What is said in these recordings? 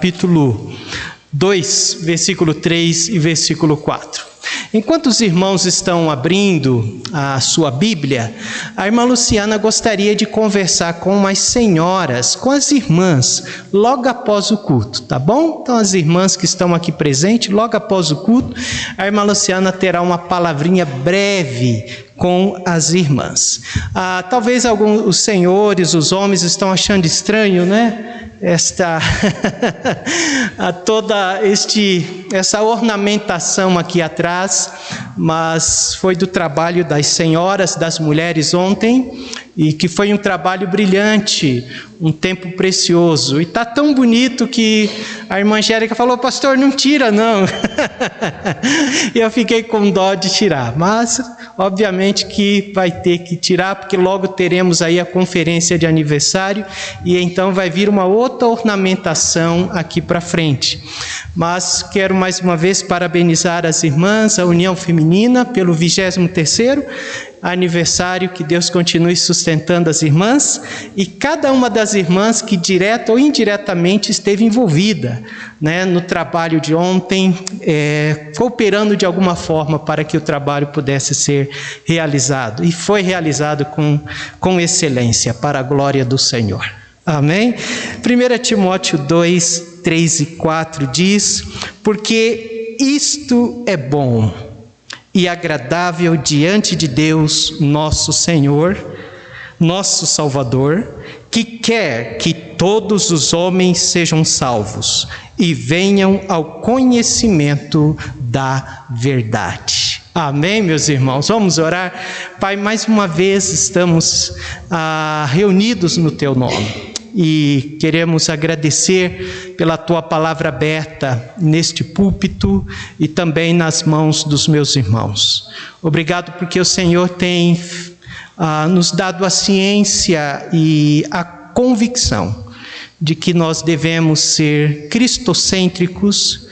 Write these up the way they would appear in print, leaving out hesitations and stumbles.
Capítulo 2, versículo 3 e versículo 4. Enquanto os irmãos estão abrindo a sua Bíblia, a irmã Luciana gostaria de conversar com as senhoras, com as irmãs, logo após o culto, tá bom? Então as irmãs que estão aqui presentes, logo após o culto, a irmã Luciana terá uma palavrinha breve com as irmãs. Talvez os senhores, os homens estão achando estranho, né? Essa ornamentação aqui atrás, mas foi do trabalho das senhoras, das mulheres ontem, e que foi um trabalho brilhante, um tempo precioso. E está tão bonito que a irmã Angélica falou: pastor, não tira não. E eu fiquei com dó de tirar, mas obviamente que vai ter que tirar, porque logo teremos aí a conferência de aniversário, e então vai vir uma outra ornamentação aqui para frente. Mas quero mais uma vez parabenizar as irmãs, a União Feminina, pelo 23º aniversário. Que Deus continue sustentando as irmãs e cada uma das irmãs que direta ou indiretamente esteve envolvida, né, no trabalho de ontem, cooperando de alguma forma para que o trabalho pudesse ser realizado, e foi realizado com excelência, para a glória do Senhor. Amém? 1 Timóteo 2, 3 e 4 diz: porque isto é bom e agradável diante de Deus, nosso Senhor, nosso Salvador, que quer que todos os homens sejam salvos e venham ao conhecimento da verdade. Amém, meus irmãos? Vamos orar? Pai, mais uma vez estamos reunidos no Teu nome. E queremos agradecer pela Tua palavra aberta neste púlpito e também nas mãos dos meus irmãos. Obrigado porque o Senhor tem nos dado a ciência e a convicção de que nós devemos ser cristocêntricos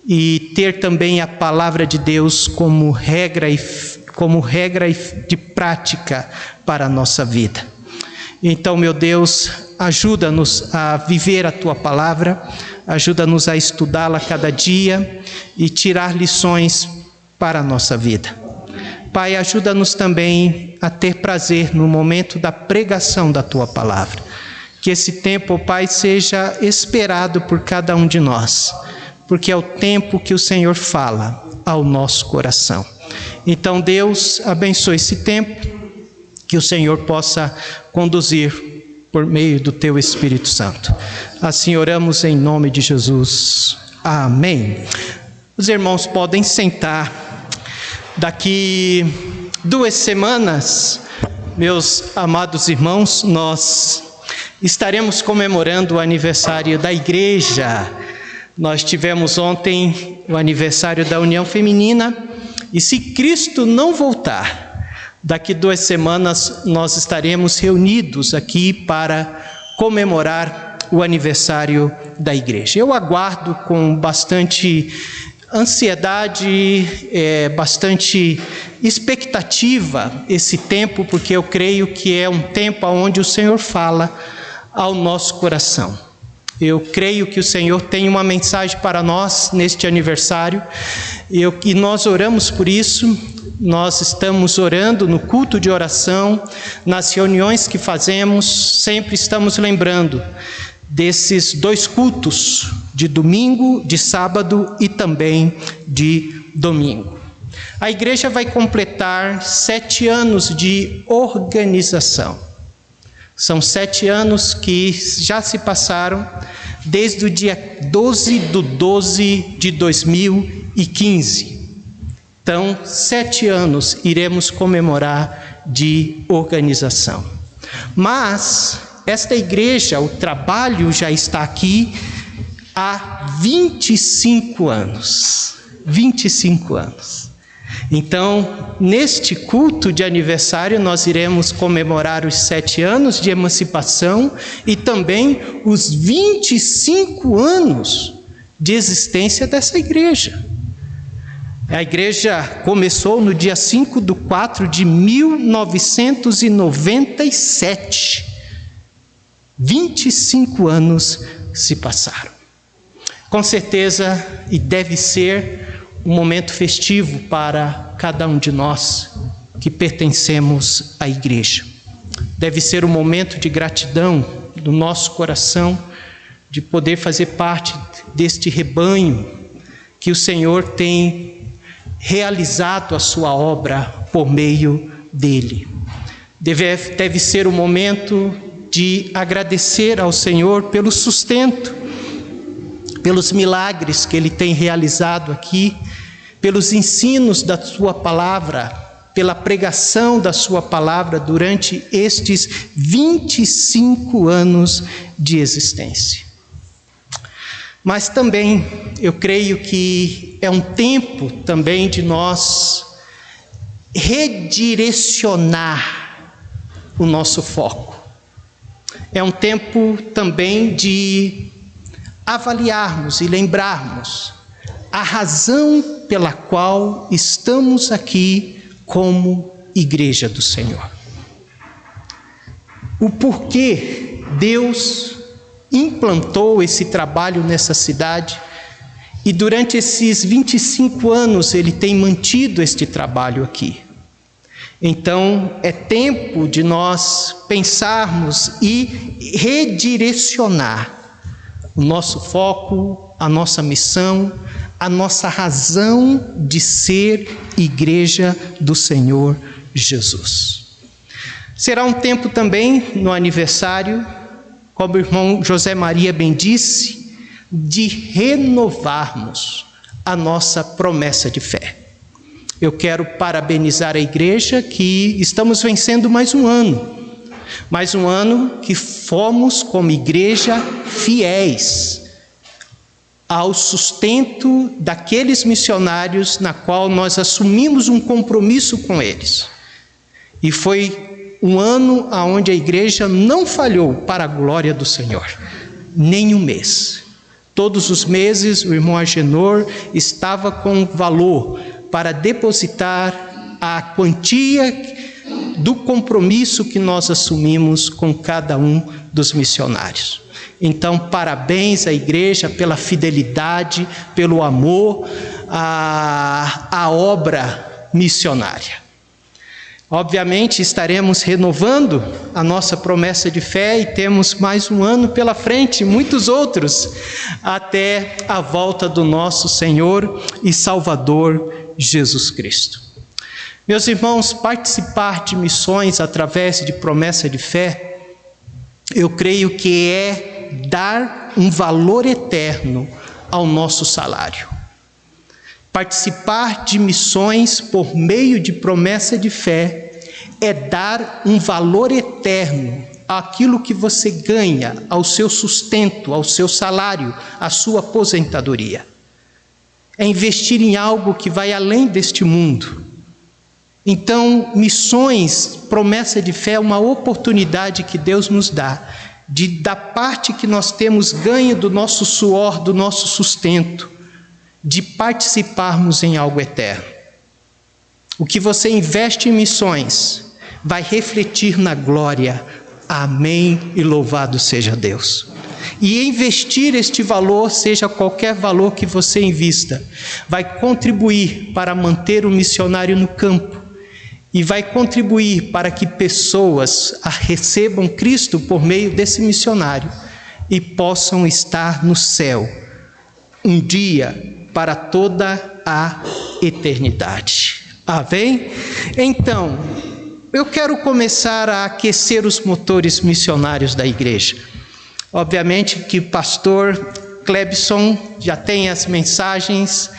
e ter também a palavra de Deus como regra de prática para a nossa vida. Então, meu Deus, ajuda-nos a viver a Tua palavra, ajuda-nos a estudá-la cada dia e tirar lições para a nossa vida. Pai, ajuda-nos também a ter prazer no momento da pregação da Tua palavra. Que esse tempo, Pai, seja esperado por cada um de nós, porque é o tempo que o Senhor fala ao nosso coração. Então, Deus, abençoe esse tempo, que o Senhor possa conduzir por meio do Teu Espírito Santo. Assim oramos em nome de Jesus. Amém. Os irmãos podem sentar. Daqui 2 semanas, meus amados irmãos, nós estaremos comemorando o aniversário da igreja. Nós tivemos ontem o aniversário da União Feminina, e se Cristo não voltar, daqui 2 semanas nós estaremos reunidos aqui para comemorar o aniversário da igreja. Eu aguardo com bastante ansiedade, bastante expectativa esse tempo, porque eu creio que é um tempo onde o Senhor fala ao nosso coração. Eu creio que o Senhor tem uma mensagem para nós neste aniversário, e nós oramos por isso. Nós estamos orando no culto de oração, nas reuniões que fazemos, sempre estamos lembrando desses 2 cultos, de domingo, de sábado e também de domingo. A igreja vai completar 7 anos de organização. São 7 anos que já se passaram desde o dia 12/12 de 2015. Então, 7 anos iremos comemorar de organização. Mas esta igreja, o trabalho já está aqui há 25 anos. 25 anos. Então, neste culto de aniversário, nós iremos comemorar os 7 anos de emancipação e também os 25 anos de existência dessa igreja. A igreja começou no dia 5/4 de 1997. 25 anos se passaram. Com certeza, e deve ser um momento festivo para cada um de nós que pertencemos à igreja. Deve ser um momento de gratidão do nosso coração, de poder fazer parte deste rebanho que o Senhor tem realizado a sua obra por meio dele. Deve ser um momento de agradecer ao Senhor pelo sustento, pelos milagres que Ele tem realizado aqui, pelos ensinos da sua palavra, pela pregação da sua palavra durante estes 25 anos de existência. Mas também, eu creio que é um tempo também de nós redirecionar o nosso foco. É um tempo também de avaliarmos e lembrarmos a razão pela qual estamos aqui como igreja do Senhor. O porquê Deus implantou esse trabalho nessa cidade e durante esses 25 anos Ele tem mantido este trabalho aqui. Então, é tempo de nós pensarmos e redirecionar o nosso foco, a nossa missão, a nossa razão de ser igreja do Senhor Jesus. Será um tempo também, no aniversário, como o irmão José Maria bem disse, de renovarmos a nossa promessa de fé. Eu quero parabenizar a igreja que estamos vencendo mais um ano que fomos como igreja fiéis ao sustento daqueles missionários na qual nós assumimos um compromisso com eles. E foi um ano onde a igreja não falhou para a glória do Senhor, nem um mês. Todos os meses o irmão Agenor estava com valor para depositar a quantia do compromisso que nós assumimos com cada um dos missionários. Então, parabéns à igreja pela fidelidade, pelo amor à obra missionária. Obviamente, estaremos renovando a nossa promessa de fé e temos mais um ano pela frente, muitos outros, até a volta do nosso Senhor e Salvador Jesus Cristo. Meus irmãos, participar de missões através de promessa de fé, eu creio que é dar um valor eterno ao nosso salário. Participar de missões por meio de promessa de fé é dar um valor eterno àquilo que você ganha, ao seu sustento, ao seu salário, à sua aposentadoria. É investir em algo que vai além deste mundo. Então, missões, promessa de fé é uma oportunidade que Deus nos dá, de da parte que nós temos ganho do nosso suor, do nosso sustento, de participarmos em algo eterno. O que você investe em missões vai refletir na glória. Amém e louvado seja Deus. E investir este valor, seja qualquer valor que você invista, vai contribuir para manter o missionário no campo e vai contribuir para que pessoas recebam Cristo por meio desse missionário e possam estar no céu um dia para toda a eternidade. Amém? Então, eu quero começar a aquecer os motores missionários da igreja. Obviamente que o pastor Clebson já tem as mensagens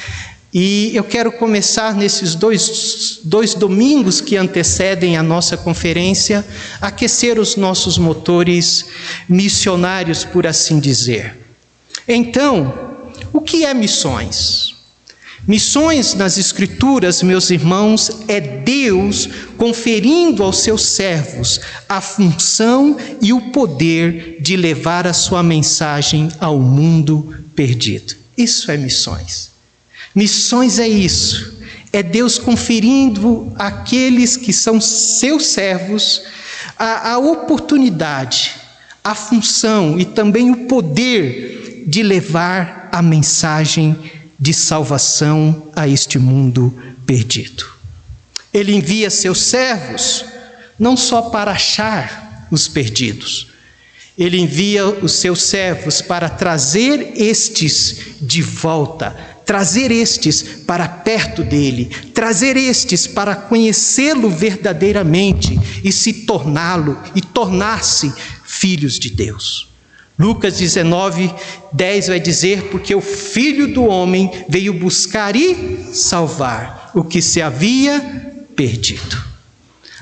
e eu quero começar nesses dois domingos que antecedem a nossa conferência, aquecer os nossos motores missionários, por assim dizer. Então, o que é missões? Missões nas Escrituras, meus irmãos, é Deus conferindo aos seus servos a função e o poder de levar a sua mensagem ao mundo perdido. Isso é missões. Missões é isso. É Deus conferindo àqueles que são seus servos a oportunidade, a função e também o poder de levar a mensagem de salvação a este mundo perdido. Ele envia seus servos não só para achar os perdidos, ele envia os seus servos para trazer estes de volta, trazer estes para perto dele, trazer estes para conhecê-lo verdadeiramente e se tornar-se filhos de Deus. Lucas 19:10 vai dizer: porque o Filho do Homem veio buscar e salvar o que se havia perdido.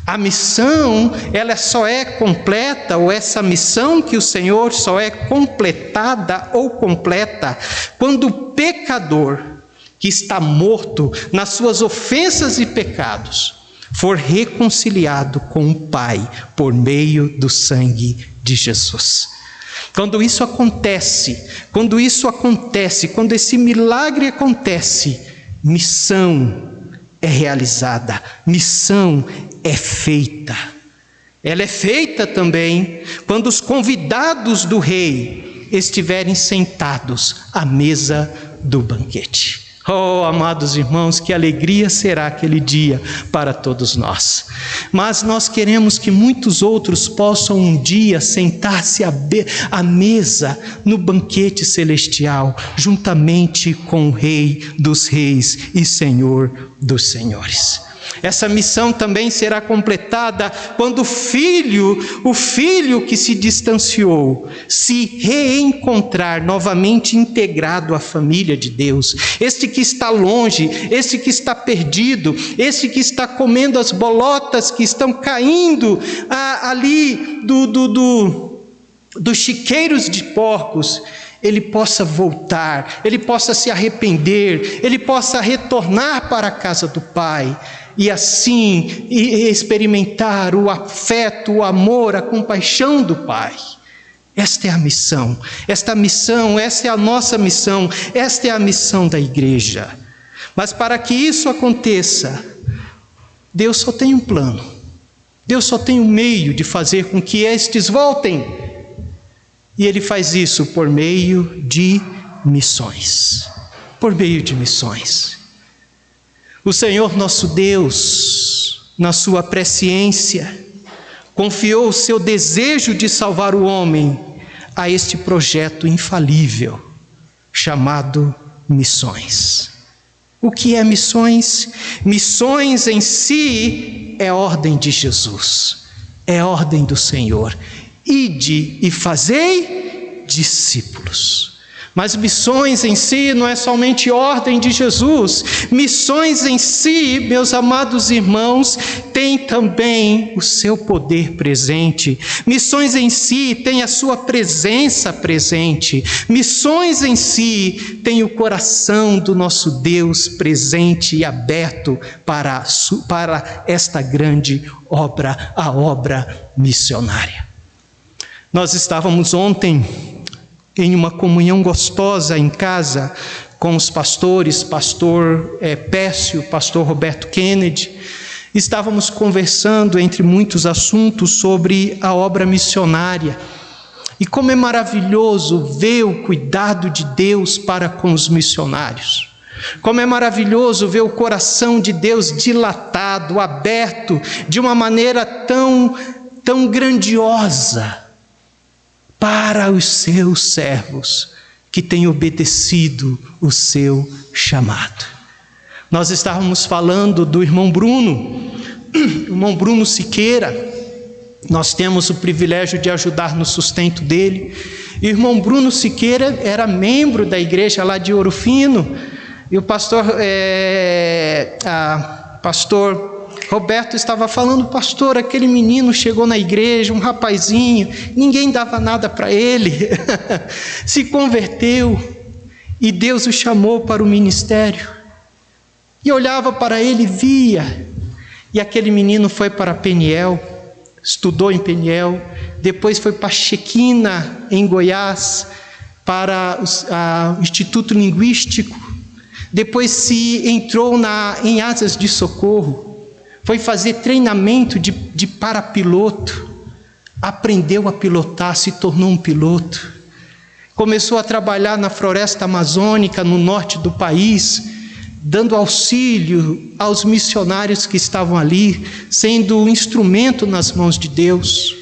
A missão, ela só é completa, ou essa missão que o Senhor só é completada ou completa, quando o pecador que está morto nas suas ofensas e pecados for reconciliado com o Pai por meio do sangue de Jesus. Quando isso acontece, quando esse milagre acontece, missão é realizada, missão é feita. Ela é feita também quando os convidados do rei estiverem sentados à mesa do banquete. Oh, amados irmãos, que alegria será aquele dia para todos nós. Mas nós queremos que muitos outros possam um dia sentar-se à mesa no banquete celestial, juntamente com o Rei dos Reis e Senhor dos Senhores. Essa missão também será completada quando o filho que se distanciou, se reencontrar novamente integrado à família de Deus. Este que está longe, este que está perdido, este que está comendo as bolotas que estão caindo ali dos chiqueiros de porcos, ele possa voltar, ele possa se arrepender, ele possa retornar para a casa do Pai, e assim experimentar o afeto, o amor, a compaixão do Pai. Esta é a missão, essa é a nossa missão, esta é a missão da igreja. Mas para que isso aconteça, Deus só tem um plano, Deus só tem um meio de fazer com que estes voltem, e Ele faz isso por meio de missões, O Senhor nosso Deus, na sua presciência, confiou o seu desejo de salvar o homem a este projeto infalível, chamado missões. O que é missões? Missões em si é ordem de Jesus, é ordem do Senhor. Ide e fazei discípulos. Mas missões em si não é somente ordem de Jesus. Missões em si, meus amados irmãos, tem também o seu poder presente. Missões em si tem a sua presença presente. Missões em si tem o coração do nosso Deus presente e aberto para esta grande obra, a obra missionária. Nós estávamos ontem em uma comunhão gostosa em casa com os pastores, pastor Pécio, pastor Roberto Kennedy. Estávamos conversando entre muitos assuntos sobre a obra missionária. E como é maravilhoso ver o cuidado de Deus para com os missionários. Como é maravilhoso ver o coração de Deus dilatado, aberto, de uma maneira tão grandiosa, para os seus servos que têm obedecido o seu chamado. Nós estávamos falando do irmão Bruno Siqueira. Nós temos o privilégio de ajudar no sustento dele. O irmão Bruno Siqueira era membro da igreja lá de Ouro Fino, e o pastor Roberto estava falando: pastor, aquele menino chegou na igreja, um rapazinho, ninguém dava nada para ele, se converteu, e Deus o chamou para o ministério, e olhava para ele e via, e aquele menino foi para Peniel, estudou em Peniel, depois foi para Chequina, em Goiás, para o Instituto Linguístico, depois se entrou em Asas de Socorro, foi fazer treinamento de parapiloto, aprendeu a pilotar, se tornou um piloto. começou a trabalhar na floresta amazônica, no norte do país, dando auxílio aos missionários que estavam ali, sendo um instrumento nas mãos de Deus.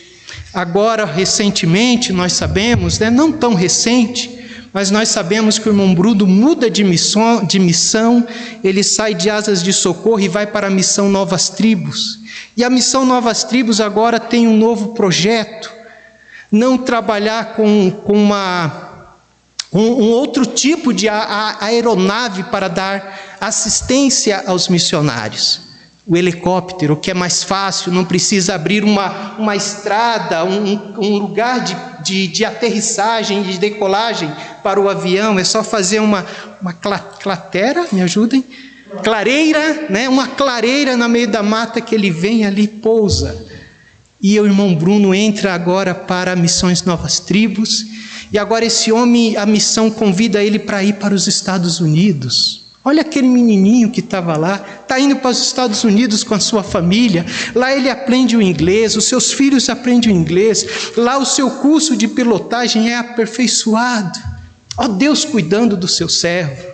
Agora, recentemente, nós sabemos, não tão recente, mas nós sabemos que o irmão Bruno muda de missão, ele sai de Asas de Socorro e vai para a missão Novas Tribos. E a missão Novas Tribos agora tem um novo projeto, não trabalhar com um outro tipo de aeronave para dar assistência aos missionários. O helicóptero, que é mais fácil, não precisa abrir uma estrada, um lugar de aterrissagem, de decolagem para o avião, é só fazer uma cratera, me ajudem? Clareira, uma clareira no meio da mata que ele vem ali e pousa. E o irmão Bruno entra agora para Missões Novas Tribos, e agora esse homem, a missão convida ele para ir para os Estados Unidos. Olha aquele menininho que estava lá, está indo para os Estados Unidos com a sua família, lá ele aprende o inglês, os seus filhos aprendem o inglês, lá o seu curso de pilotagem é aperfeiçoado. Ó Deus cuidando do seu servo,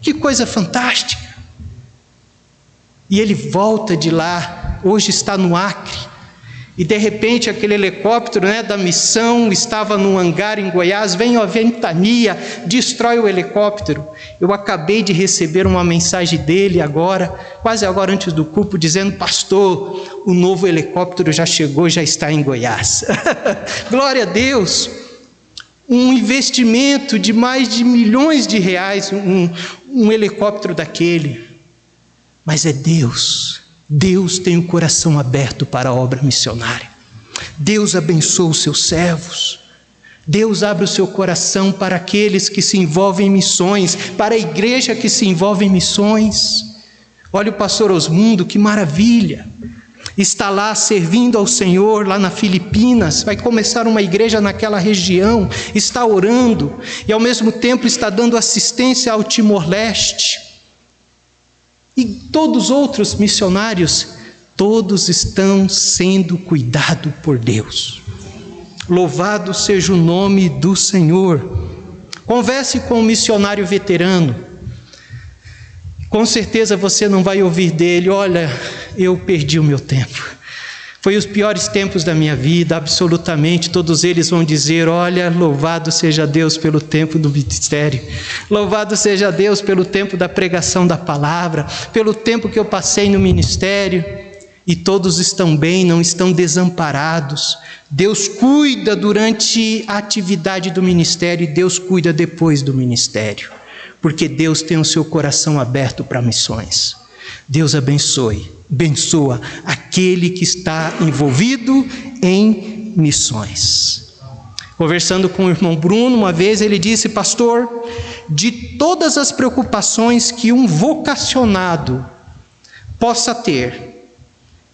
que coisa fantástica. E ele volta de lá, hoje está no Acre, e de repente aquele helicóptero da missão estava num hangar em Goiás, vem a ventania, destrói o helicóptero. Eu acabei de receber uma mensagem dele agora, quase agora antes do culto, dizendo: pastor, o novo helicóptero já chegou, já está em Goiás. Glória a Deus! Um investimento de mais de milhões de reais, um helicóptero daquele. Mas é Deus. Deus tem o coração aberto para a obra missionária. Deus abençoa os seus servos. Deus abre o seu coração para aqueles que se envolvem em missões, para a igreja que se envolve em missões. Olha o pastor Osmundo, que maravilha. Está lá servindo ao Senhor, lá na Filipinas, vai começar uma igreja naquela região, está orando e ao mesmo tempo está dando assistência ao Timor-Leste. E todos os outros missionários, todos estão sendo cuidados por Deus. Louvado seja o nome do Senhor. Converse com um missionário veterano. Com certeza você não vai ouvir dele: olha, eu perdi o meu tempo. Foi os piores tempos da minha vida, absolutamente. Todos eles vão dizer: olha, louvado seja Deus pelo tempo do ministério. Louvado seja Deus pelo tempo da pregação da palavra, pelo tempo que eu passei no ministério. E todos estão bem, não estão desamparados. Deus cuida durante a atividade do ministério e Deus cuida depois do ministério. Porque Deus tem o seu coração aberto para missões. Deus abençoa aquele que está envolvido em missões. Conversando com o irmão Bruno, uma vez ele disse: pastor, de todas as preocupações que um vocacionado possa ter,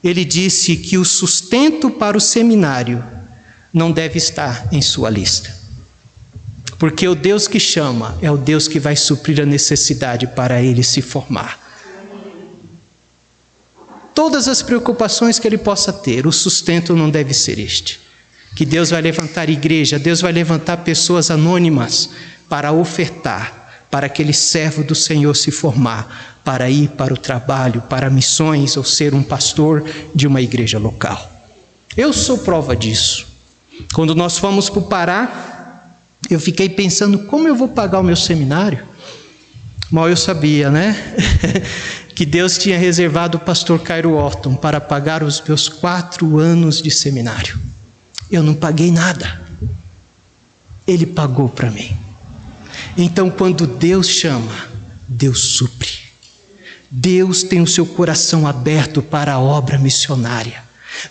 ele disse que o sustento para o seminário não deve estar em sua lista. Porque o Deus que chama é o Deus que vai suprir a necessidade para ele se formar. Todas as preocupações que ele possa ter, o sustento não deve ser este. Que Deus vai levantar igreja, Deus vai levantar pessoas anônimas para ofertar, para aquele servo do Senhor se formar, para ir para o trabalho, para missões ou ser um pastor de uma igreja local. Eu sou prova disso. Quando nós fomos para o Pará, eu fiquei pensando: como eu vou pagar o meu seminário? Mal eu sabia, que Deus tinha reservado o pastor Cairo Orton para pagar os meus 4 anos de seminário. Eu não paguei nada. Ele pagou para mim. Então, quando Deus chama, Deus supre. Deus tem o seu coração aberto para a obra missionária.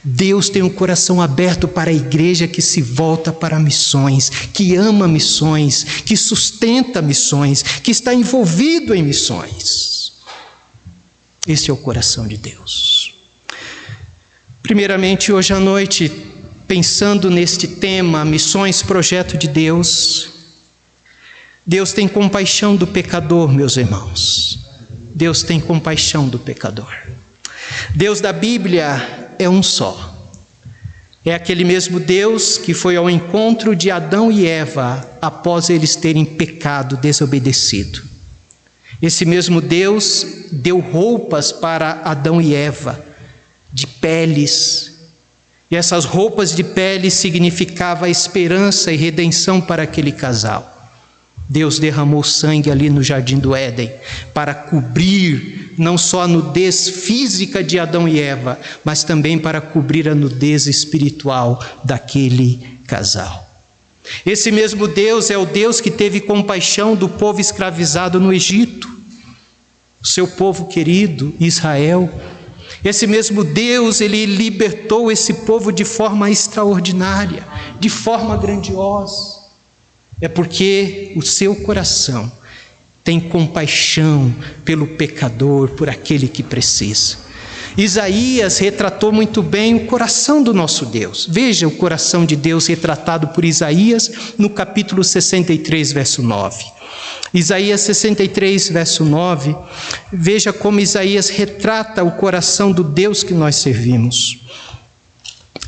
Deus tem um coração aberto para a igreja que se volta para missões, que ama missões, que sustenta missões, que está envolvido em missões. Esse é o coração de Deus. Primeiramente, hoje à noite, pensando neste tema, missões, projeto de Deus, Deus tem compaixão do pecador, meus irmãos. Deus tem compaixão do pecador. Deus da Bíblia é um só. É aquele mesmo Deus que foi ao encontro de Adão e Eva após eles terem pecado, desobedecido. Esse mesmo Deus deu roupas para Adão e Eva, de peles. E essas roupas de pele significavam a esperança e redenção para aquele casal. Deus derramou sangue ali no jardim do Éden para cobrir não só a nudez física de Adão e Eva, mas também para cobrir a nudez espiritual daquele casal. Esse mesmo Deus é o Deus que teve compaixão do povo escravizado no Egito, o seu povo querido, Israel. Esse mesmo Deus, ele libertou esse povo de forma extraordinária, de forma grandiosa. É porque o seu coração tem compaixão pelo pecador, por aquele que precisa. Isaías retratou muito bem o coração do nosso Deus. Veja o coração de Deus retratado por Isaías no capítulo 63, verso 9. Isaías 63, verso 9, veja como Isaías retrata o coração do Deus que nós servimos.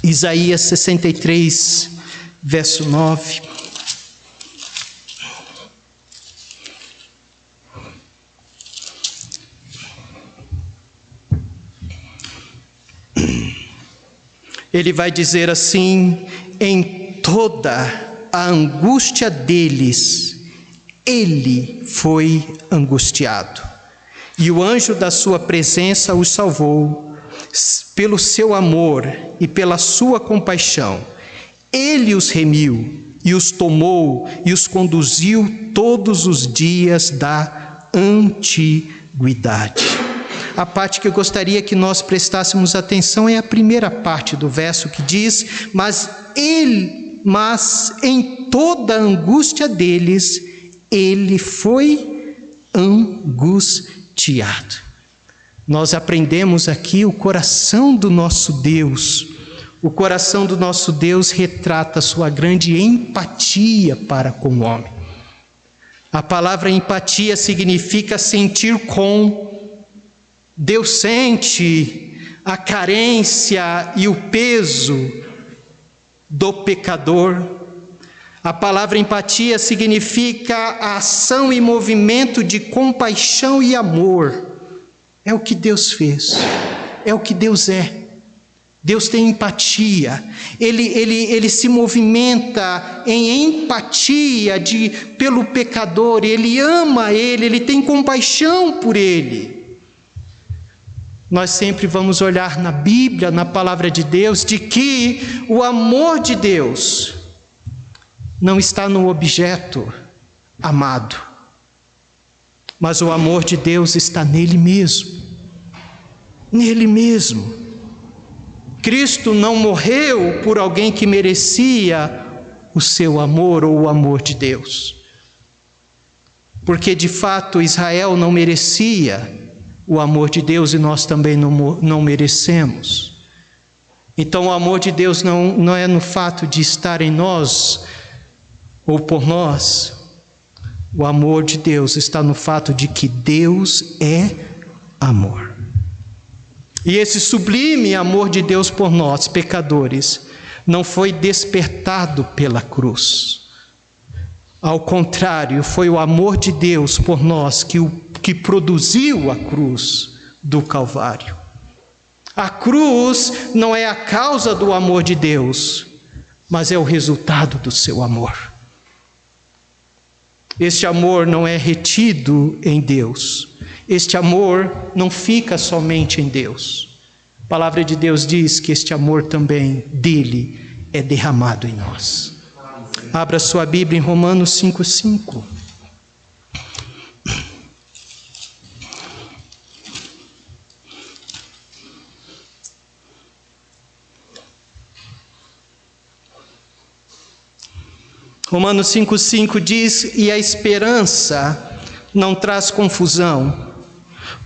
Isaías 63, verso 9. Ele vai dizer assim: em toda a angústia deles, ele foi angustiado, e o anjo da sua presença os salvou. Pelo seu amor e pela sua compaixão, ele os remiu e os tomou e os conduziu todos os dias da antiguidade. A parte que eu gostaria que nós prestássemos atenção é a primeira parte do verso que diz: mas em toda a angústia deles, ele foi angustiado. Nós aprendemos aqui o coração do nosso Deus. O coração do nosso Deus retrata sua grande empatia para com o homem. A palavra empatia significa sentir com. Deus sente a carência e o peso do pecador. A palavra empatia significa a ação e movimento de compaixão e amor. É o que Deus fez, é o que Deus é. Deus tem empatia, ele se movimenta em empatia pelo pecador, ele ama ele tem compaixão por ele. Nós sempre vamos olhar na Bíblia, na palavra de Deus, de que o amor de Deus não está no objeto amado, mas o amor de Deus está nele mesmo. Nele mesmo. Cristo não morreu por alguém que merecia o seu amor ou o amor de Deus, porque de fato Israel não merecia o amor de Deus e nós também não merecemos. Então o amor de Deus não é no fato de estar em nós ou por nós. O amor de Deus está no fato de que Deus é amor. E esse sublime amor de Deus por nós, pecadores, não foi despertado pela cruz. Ao contrário, foi o amor de Deus por nós que produziu a cruz do Calvário. A cruz não é a causa do amor de Deus, mas é o resultado do seu amor. Este amor não é retido em Deus. Este amor não fica somente em Deus. A palavra de Deus diz que este amor também dele é derramado em nós. Abra sua Bíblia em Romanos 5:5. Romanos 5:5 diz: e a esperança não traz confusão,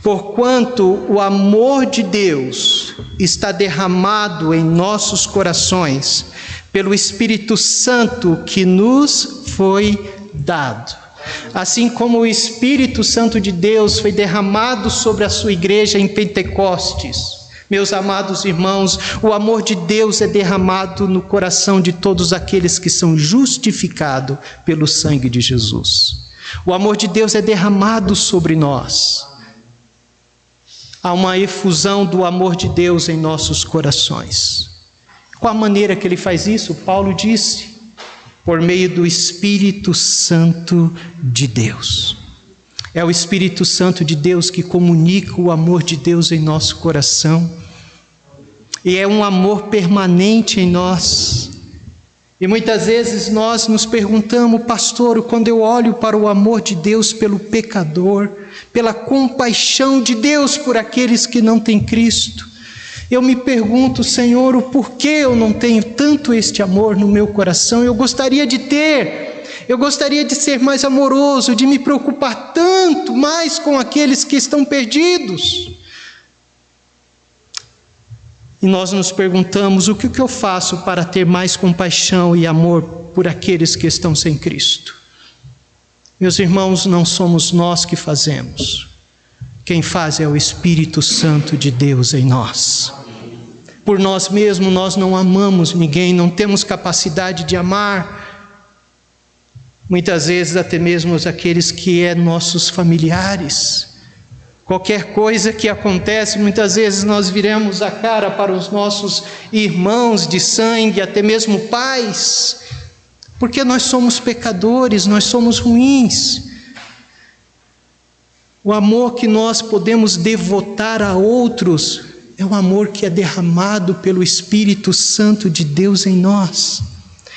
porquanto o amor de Deus está derramado em nossos corações pelo Espírito Santo que nos foi dado. Assim como o Espírito Santo de Deus foi derramado sobre a sua igreja em Pentecostes, Meus amados irmãos, o amor de Deus é derramado no coração de todos aqueles que são justificados pelo sangue de Jesus. O amor de Deus é derramado sobre nós. Há uma efusão do amor de Deus em nossos corações. Qual a maneira que ele faz isso? Paulo disse, por meio do Espírito Santo de Deus. É o Espírito Santo de Deus que comunica o amor de Deus em nosso coração. E é um amor permanente em nós. E muitas vezes nós nos perguntamos, pastor, quando eu olho para o amor de Deus pelo pecador, pela compaixão de Deus por aqueles que não têm Cristo, eu me pergunto, Senhor, o porquê eu não tenho tanto este amor no meu coração? Eu gostaria de ter, eu gostaria de ser mais amoroso, de me preocupar tanto mais com aqueles que estão perdidos. E nós nos perguntamos, o que eu faço para ter mais compaixão e amor por aqueles que estão sem Cristo? Meus irmãos, não somos nós que fazemos. Quem faz é o Espírito Santo de Deus em nós. Por nós mesmos, nós não amamos ninguém, não temos capacidade de amar. Muitas vezes até mesmo aqueles que são nossos familiares. Qualquer coisa que acontece, muitas vezes nós viramos a cara para os nossos irmãos de sangue, até mesmo pais, porque nós somos pecadores, nós somos ruins. O amor que nós podemos devotar a outros é o amor que é derramado pelo Espírito Santo de Deus em nós.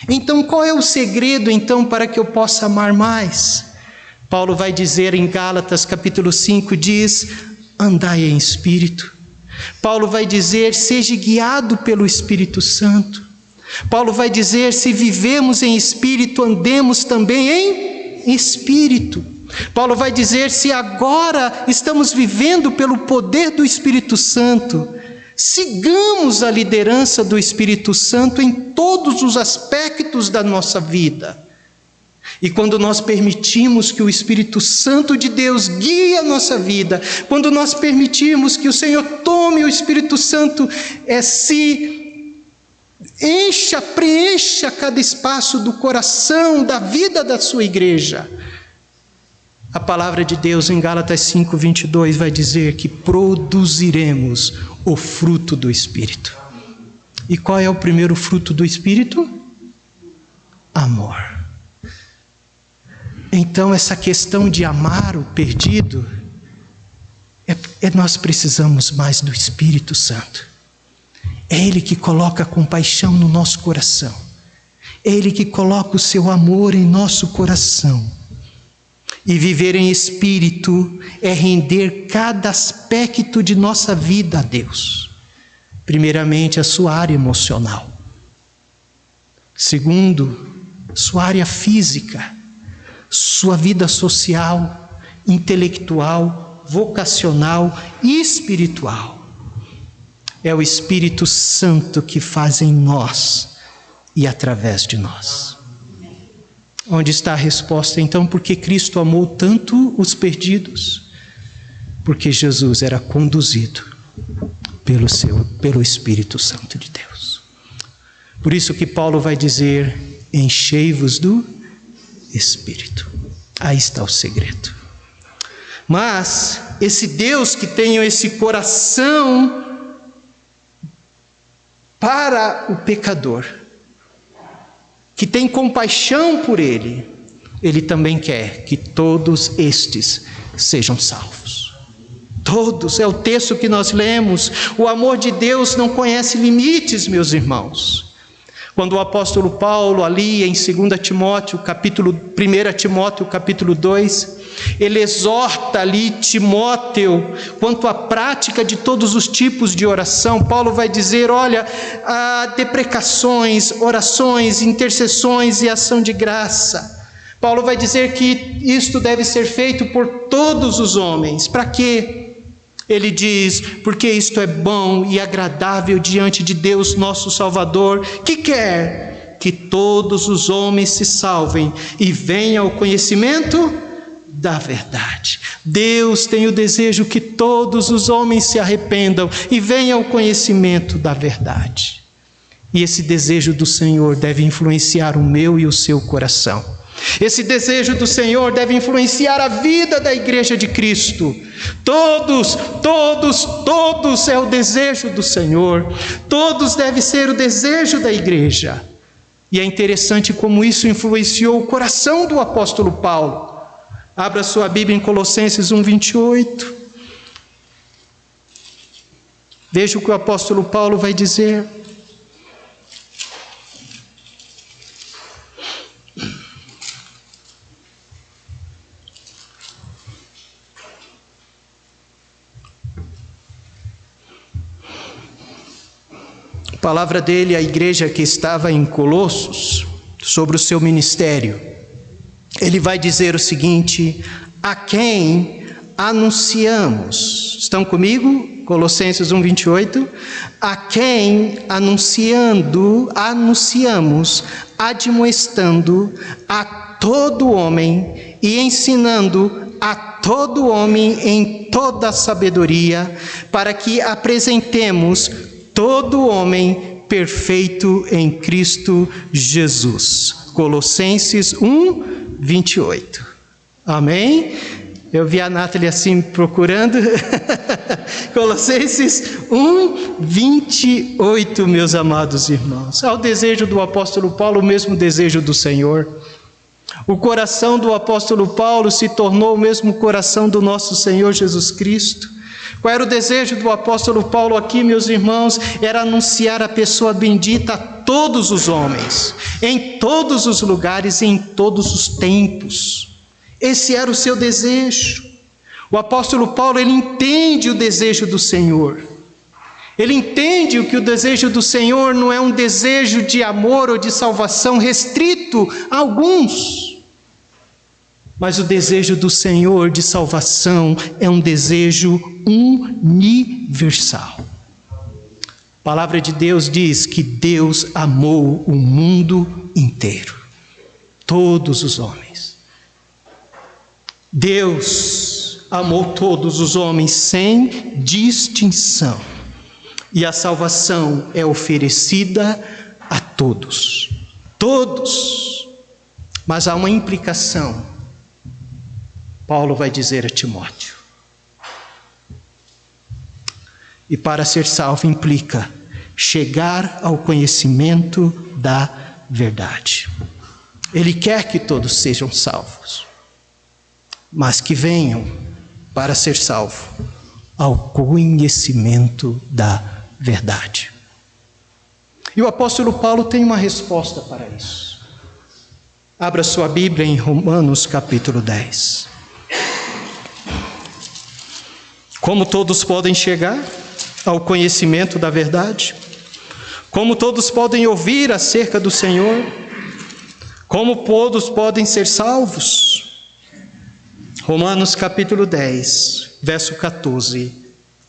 Então, qual é o segredo, então, para que eu possa amar mais? Paulo vai dizer em Gálatas capítulo 5, diz, andai em espírito. Paulo vai dizer, seja guiado pelo Espírito Santo. Paulo vai dizer, se vivemos em espírito, andemos também em espírito. Paulo vai dizer, se agora estamos vivendo pelo poder do Espírito Santo, sigamos a liderança do Espírito Santo em todos os aspectos da nossa vida. E quando nós permitimos que o Espírito Santo de Deus guie a nossa vida, quando nós permitirmos que o Senhor tome o Espírito Santo, preencha cada espaço do coração, da vida da sua igreja. A palavra de Deus em Gálatas 5:22 vai dizer que produziremos o fruto do Espírito. E qual é o primeiro fruto do Espírito? Amor. Então, essa questão de amar o perdido, nós precisamos mais do Espírito Santo. É Ele que coloca compaixão no nosso coração. É Ele que coloca o seu amor em nosso coração. E viver em espírito é render cada aspecto de nossa vida a Deus. Primeiramente, a sua área emocional. Segundo, sua área física. Sua vida social, intelectual, vocacional e espiritual. É o Espírito Santo que faz em nós e através de nós. Onde está a resposta então? Porque Cristo amou tanto os perdidos? Porque Jesus era conduzido pelo Espírito Santo de Deus. Por isso que Paulo vai dizer, enchei-vos do Espírito. Aí está o segredo. Mas esse Deus que tem esse coração para o pecador, que tem compaixão por ele, ele também quer que todos estes sejam salvos. Todos, é o texto que nós lemos. O amor de Deus não conhece limites, meus irmãos. Quando o apóstolo Paulo, ali em 1 Timóteo, capítulo 2, ele exorta ali Timóteo quanto à prática de todos os tipos de oração. Paulo vai dizer, olha, deprecações, orações, intercessões e ação de graça. Paulo vai dizer que isto deve ser feito por todos os homens. Para quê? Ele diz, porque isto é bom e agradável diante de Deus nosso Salvador, que quer que todos os homens se salvem e venham ao conhecimento da verdade. Deus tem o desejo que todos os homens se arrependam e venham ao conhecimento da verdade. E esse desejo do Senhor deve influenciar o meu e o seu coração. Esse desejo do Senhor deve influenciar a vida da igreja de Cristo. Todos é o desejo do Senhor. Todos deve ser o desejo da igreja. E é interessante como isso influenciou o coração do apóstolo Paulo. Abra sua Bíblia em Colossenses 1:28. Veja o que o apóstolo Paulo vai dizer. A palavra dele à igreja que estava em Colossos, sobre o seu ministério. Ele vai dizer o seguinte: a quem anunciamos. Estão comigo? Colossenses 1:28. A quem anunciamos, admoestando a todo homem e ensinando a todo homem em toda sabedoria, para que apresentemos todo homem perfeito em Cristo Jesus. Colossenses 1:28. Amém? Eu vi a Nathalie assim procurando. Colossenses 1:28, meus amados irmãos. Ao desejo do apóstolo Paulo, o mesmo desejo do Senhor. O coração do apóstolo Paulo se tornou o mesmo coração do nosso Senhor Jesus Cristo. Qual era o desejo do apóstolo Paulo aqui, meus irmãos? Era anunciar a pessoa bendita a todos os homens, em todos os lugares e em todos os tempos. Esse era o seu desejo. O apóstolo Paulo, ele entende o desejo do Senhor. Ele entende que o desejo do Senhor não é um desejo de amor ou de salvação restrito a alguns. Mas o desejo do Senhor de salvação é um desejo universal. A palavra de Deus diz que Deus amou o mundo inteiro, todos os homens. Deus amou todos os homens sem distinção. E a salvação é oferecida a todos. Todos. Mas há uma implicação. Paulo vai dizer a Timóteo. E para ser salvo implica chegar ao conhecimento da verdade. Ele quer que todos sejam salvos, mas que venham, para ser salvo, ao conhecimento da verdade. E o apóstolo Paulo tem uma resposta para isso. Abra sua Bíblia em Romanos capítulo 10. Como todos podem chegar ao conhecimento da verdade? Como todos podem ouvir acerca do Senhor? Como todos podem ser salvos? Romanos capítulo 10, verso 14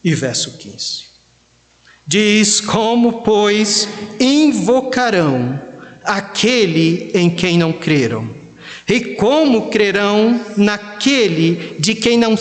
e verso 15. Diz: como, pois, invocarão aquele em quem não creram? E como crerão naquele de quem não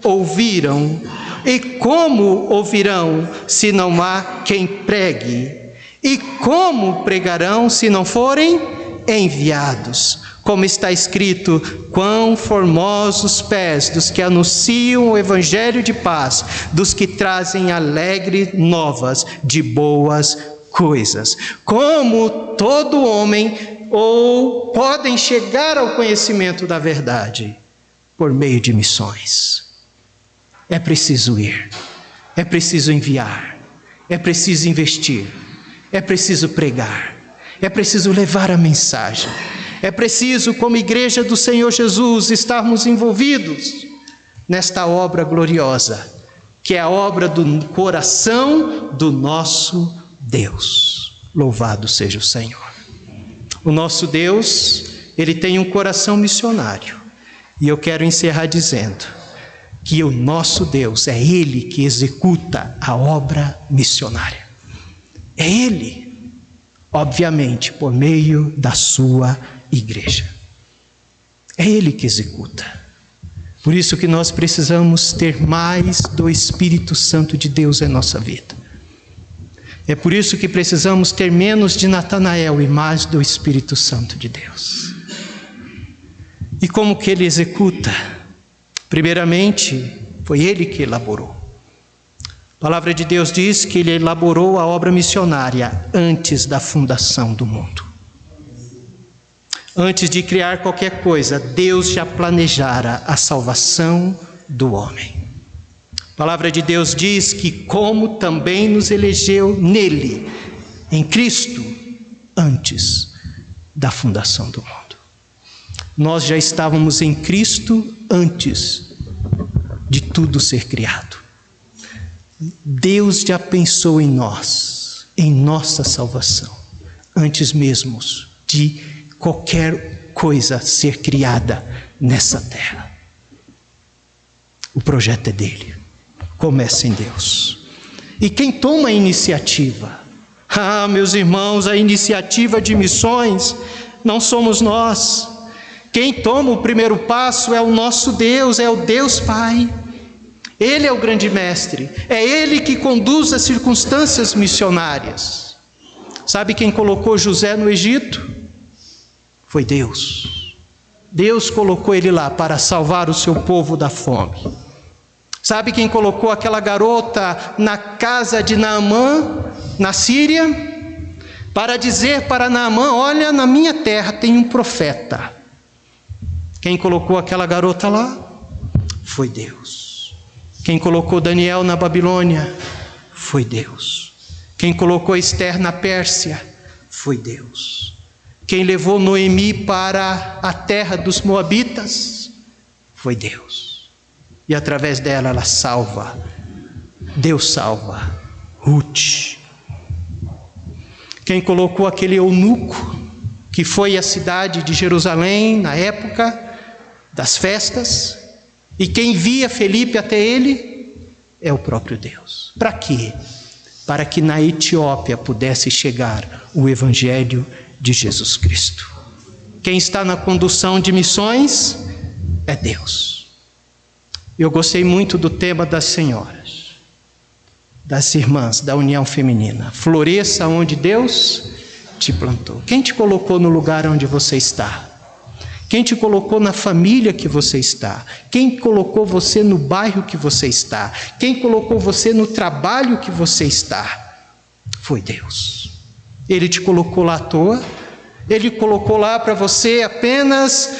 ouviram? E como ouvirão se não há quem pregue? E como pregarão se não forem enviados? Como está escrito: quão formosos pés dos que anunciam o evangelho de paz, dos que trazem alegres novas de boas coisas. Como todo homem ou podem chegar ao conhecimento da verdade? Por meio de missões. É preciso ir, é preciso enviar, é preciso investir, é preciso pregar, é preciso levar a mensagem. É preciso, como igreja do Senhor Jesus, estarmos envolvidos nesta obra gloriosa, que é a obra do coração do nosso Deus. Louvado seja o Senhor. O nosso Deus, Ele tem um coração missionário. E eu quero encerrar dizendo que o nosso Deus é Ele que executa a obra missionária. É Ele, obviamente, por meio da sua igreja. É Ele que executa. Por isso que nós precisamos ter mais do Espírito Santo de Deus em nossa vida. É por isso que precisamos ter menos de Natanael e mais do Espírito Santo de Deus. E como que ele executa? Primeiramente, foi ele que elaborou. A palavra de Deus diz que ele elaborou a obra missionária antes da fundação do mundo. Antes de criar qualquer coisa, Deus já planejara a salvação do homem. A palavra de Deus diz que como também nos elegeu nele, em Cristo, antes da fundação do mundo. Nós já estávamos em Cristo antes de tudo ser criado. Deus já pensou em nós, em nossa salvação, antes mesmo de qualquer coisa ser criada nessa terra. O projeto é dele. Começa em Deus. E quem toma a iniciativa? Meus irmãos, a iniciativa de missões não somos nós. Quem toma o primeiro passo é o nosso Deus, é o Deus Pai. Ele é o grande mestre, é Ele que conduz as circunstâncias missionárias. Sabe quem colocou José no Egito? Foi Deus. Deus colocou ele lá para salvar o seu povo da fome. Sabe quem colocou aquela garota na casa de Naamã, na Síria? Para dizer para Naamã: olha, na minha terra tem um profeta. Quem colocou aquela garota lá? Foi Deus. Quem colocou Daniel na Babilônia? Foi Deus. Quem colocou Esther na Pérsia? Foi Deus. Quem levou Noemi para a terra dos Moabitas? Foi Deus. E através dela ela salva. Deus salva Ruth. Quem colocou aquele eunuco que foi à cidade de Jerusalém na época das festas, e quem via Felipe até ele, é o próprio Deus. Para quê? Para que na Etiópia pudesse chegar o Evangelho de Jesus Cristo. Quem está na condução de missões é Deus. Eu gostei muito do tema das senhoras, das irmãs, da união feminina. Floresça onde Deus te plantou. Quem te colocou no lugar onde você está? Quem te colocou na família que você está? Quem colocou você no bairro que você está? Quem colocou você no trabalho que você está? Foi Deus. Ele te colocou lá à toa. Ele colocou lá para você apenas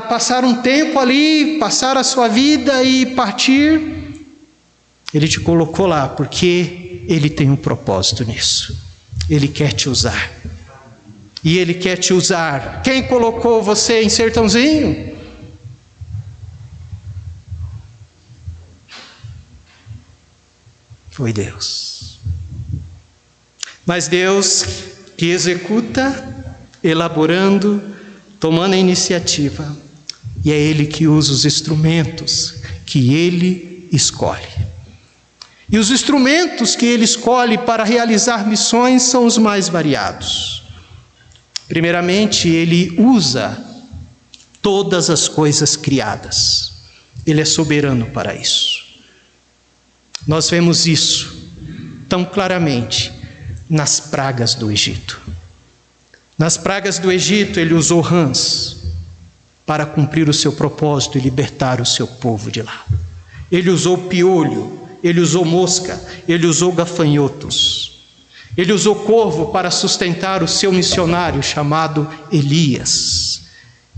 passar um tempo ali, passar a sua vida e partir. Ele te colocou lá porque Ele tem um propósito nisso. Ele quer te usar. E Ele quer te usar. Quem colocou você em Sertãozinho? Foi Deus. Mas Deus que executa, elaborando, tomando a iniciativa. E é Ele que usa os instrumentos que Ele escolhe. E os instrumentos que Ele escolhe para realizar missões são os mais variados. Primeiramente, Ele usa todas as coisas criadas. Ele é soberano para isso. Nós vemos isso tão claramente nas pragas do Egito. Nas pragas do Egito, Ele usou rãs para cumprir o seu propósito e libertar o seu povo de lá. Ele usou piolho, Ele usou mosca, Ele usou gafanhotos. Ele usou corvo para sustentar o seu missionário chamado Elias.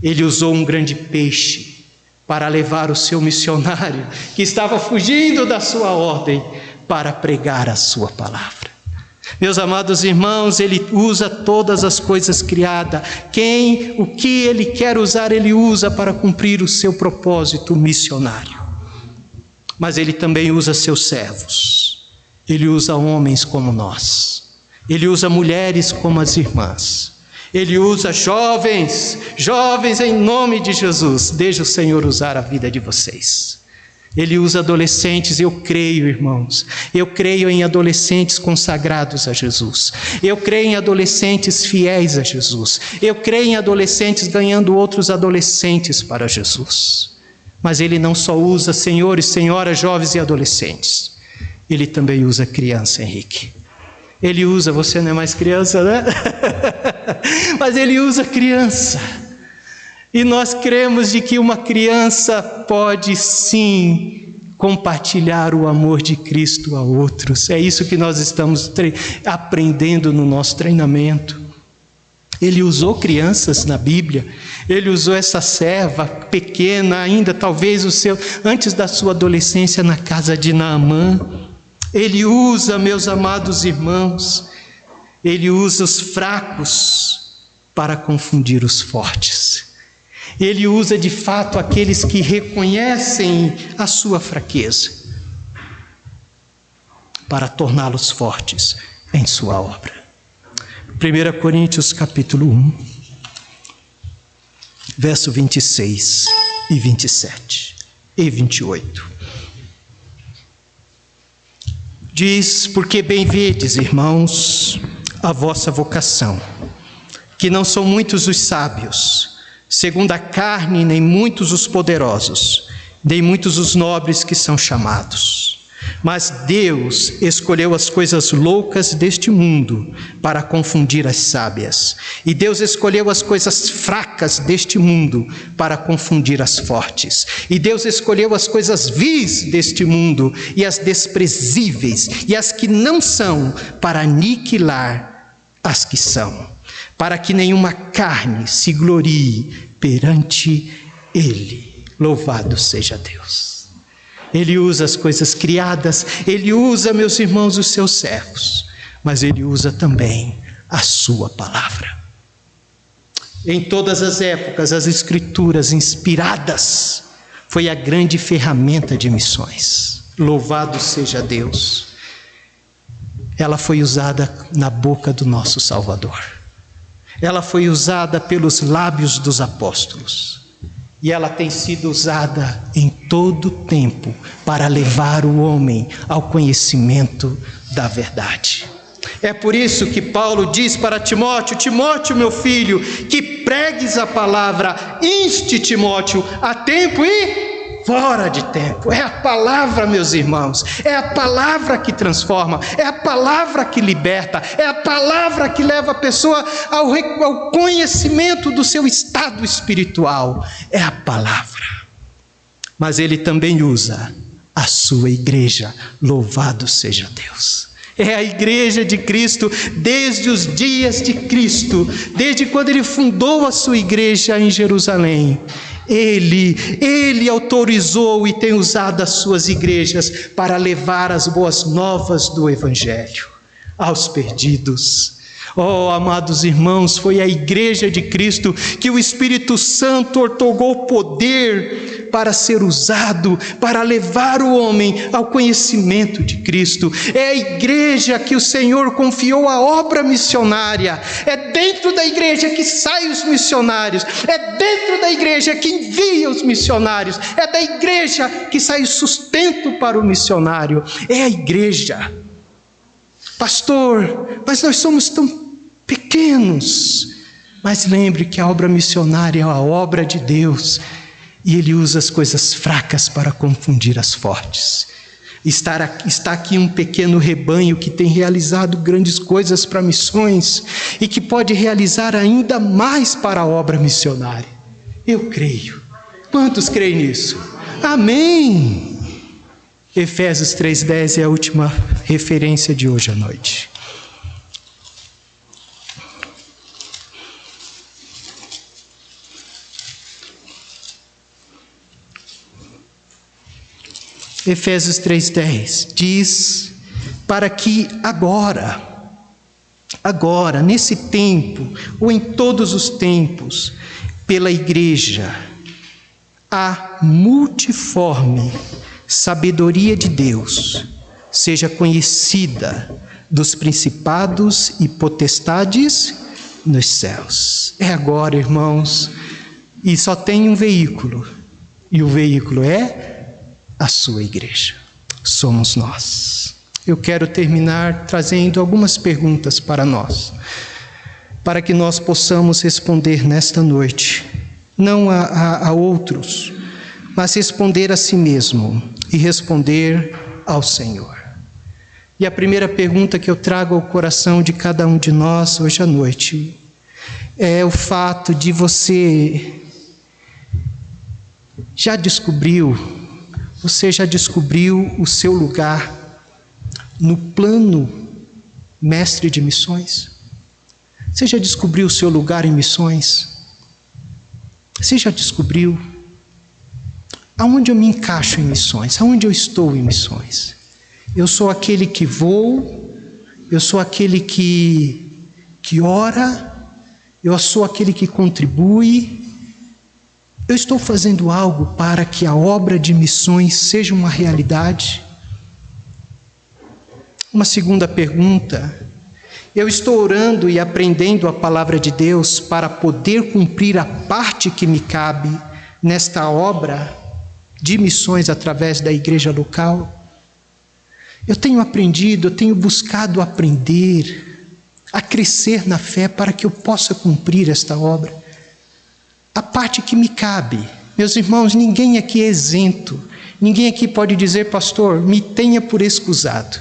Ele usou um grande peixe para levar o seu missionário, que estava fugindo da sua ordem, para pregar a sua palavra. Meus amados irmãos, Ele usa todas as coisas criadas. O que Ele quer usar, Ele usa para cumprir o seu propósito missionário. Mas Ele também usa seus servos. Ele usa homens como nós. Ele usa mulheres como as irmãs. Ele usa jovens em nome de Jesus. Deixe o Senhor usar a vida de vocês. Ele usa adolescentes. Eu creio, irmãos, eu creio em adolescentes consagrados a Jesus. Eu creio em adolescentes fiéis a Jesus. Eu creio em adolescentes ganhando outros adolescentes para Jesus. Mas Ele não só usa senhores, senhoras, jovens e adolescentes. Ele também usa criança, Henrique. Ele usa, você não é mais criança, né? Mas Ele usa criança. E nós cremos de que uma criança pode sim compartilhar o amor de Cristo a outros. É isso que nós estamos aprendendo no nosso treinamento. Ele usou crianças na Bíblia. Ele usou essa serva pequena ainda, talvez antes da sua adolescência, na casa de Naamã. Ele usa, meus amados irmãos, Ele usa os fracos para confundir os fortes. Ele usa de fato aqueles que reconhecem a sua fraqueza para torná-los fortes em sua obra. 1 Coríntios capítulo 1, verso 26 e 27 e 28. Diz: porque bem vedes, irmãos, a vossa vocação, que não são muitos os sábios, segundo a carne, nem muitos os poderosos, nem muitos os nobres que são chamados. Mas Deus escolheu as coisas loucas deste mundo para confundir as sábias. E Deus escolheu as coisas fracas deste mundo para confundir as fortes. E Deus escolheu as coisas vis deste mundo e as desprezíveis e as que não são para aniquilar as que são, para que nenhuma carne se glorie perante Ele. Louvado seja Deus. Ele usa as coisas criadas, Ele usa, meus irmãos, os seus servos, mas Ele usa também a sua palavra. Em todas as épocas, as Escrituras inspiradas foi a grande ferramenta de missões. Louvado seja Deus. Ela foi usada na boca do nosso Salvador. Ela foi usada pelos lábios dos apóstolos. E ela tem sido usada em todo o tempo para levar o homem ao conhecimento da verdade. É por isso que Paulo diz para Timóteo: Timóteo, meu filho, que pregues a palavra, inste Timóteo a tempo e fora de tempo. É a palavra, meus irmãos, é a palavra que transforma, é a palavra que liberta, é a palavra que leva a pessoa ao conhecimento do seu estado espiritual. É a palavra. Mas Ele também usa a sua igreja. Louvado seja Deus. É a igreja de Cristo desde os dias de Cristo, desde quando Ele fundou a sua igreja em Jerusalém. Ele autorizou e tem usado as suas igrejas para levar as boas novas do Evangelho aos perdidos. Oh, amados irmãos, foi a igreja de Cristo que o Espírito Santo outorgou poder para ser usado, para levar o homem ao conhecimento de Cristo. É a igreja que o Senhor confiou a obra missionária. É dentro da igreja que saem os missionários. É dentro da igreja que envia os missionários. É da igreja que sai o sustento para o missionário. É a igreja. Pastor, mas nós somos tão pequenos. Mas lembre que a obra missionária é a obra de Deus. E Ele usa as coisas fracas para confundir as fortes. Está aqui um pequeno rebanho que tem realizado grandes coisas para missões e que pode realizar ainda mais para a obra missionária. Eu creio. Quantos creem nisso? Amém! Efésios 3:10 é a última referência de hoje à noite. Efésios 3:10 diz: para que agora, nesse tempo, ou em todos os tempos, pela igreja, a multiforme sabedoria de Deus seja conhecida dos principados e potestades nos céus. É agora, irmãos, e só tem um veículo, e o veículo é a sua igreja. Somos nós. Eu quero terminar trazendo algumas perguntas para nós, para que nós possamos responder nesta noite, não a outros, mas responder a si mesmo e responder ao Senhor. E a primeira pergunta que eu trago ao coração de cada um de nós hoje à noite é o fato de você já descobriu o seu lugar no plano mestre de missões? Você já descobriu o seu lugar em missões? Você já descobriu aonde eu me encaixo em missões? Aonde eu estou em missões? Eu sou aquele que vou, eu sou aquele que ora, eu sou aquele que contribui. Eu estou fazendo algo para que a obra de missões seja uma realidade? Uma segunda pergunta: eu estou orando e aprendendo a palavra de Deus para poder cumprir a parte que me cabe nesta obra de missões através da igreja local? Eu tenho aprendido, eu tenho buscado aprender a crescer na fé para que eu possa cumprir esta obra. A parte que me cabe. Meus irmãos, ninguém aqui é isento. Ninguém aqui pode dizer: pastor, me tenha por excusado.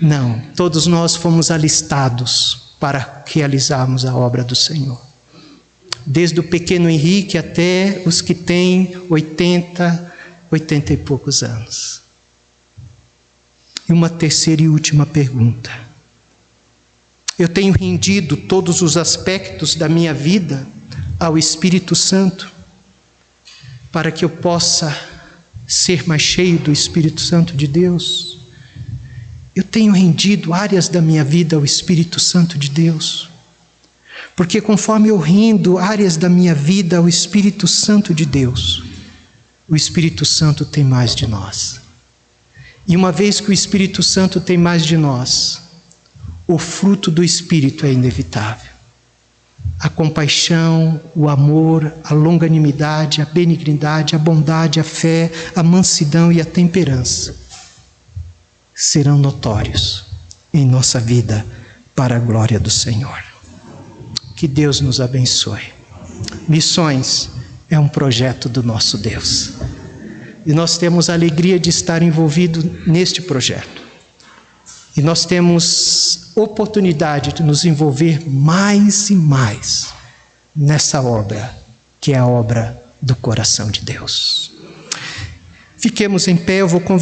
Não, todos nós fomos alistados para realizarmos a obra do Senhor. Desde o pequeno Henrique até os que têm 80 e poucos anos. E uma terceira e última pergunta: eu tenho rendido todos os aspectos da minha vida ao Espírito Santo para que eu possa ser mais cheio do Espírito Santo de Deus? Eu tenho rendido áreas da minha vida ao Espírito Santo de Deus? Porque conforme eu rendo áreas da minha vida ao Espírito Santo de Deus, o Espírito Santo tem mais de nós. E uma vez que o Espírito Santo tem mais de nós, o fruto do Espírito é inevitável. A compaixão, o amor, a longanimidade, a benignidade, a bondade, a fé, a mansidão e a temperança serão notórios em nossa vida para a glória do Senhor. Que Deus nos abençoe. Missões é um projeto do nosso Deus. E nós temos a alegria de estar envolvido neste projeto. E nós temos oportunidade de nos envolver mais e mais nessa obra, que é a obra do coração de Deus. Fiquemos em pé, eu vou convidar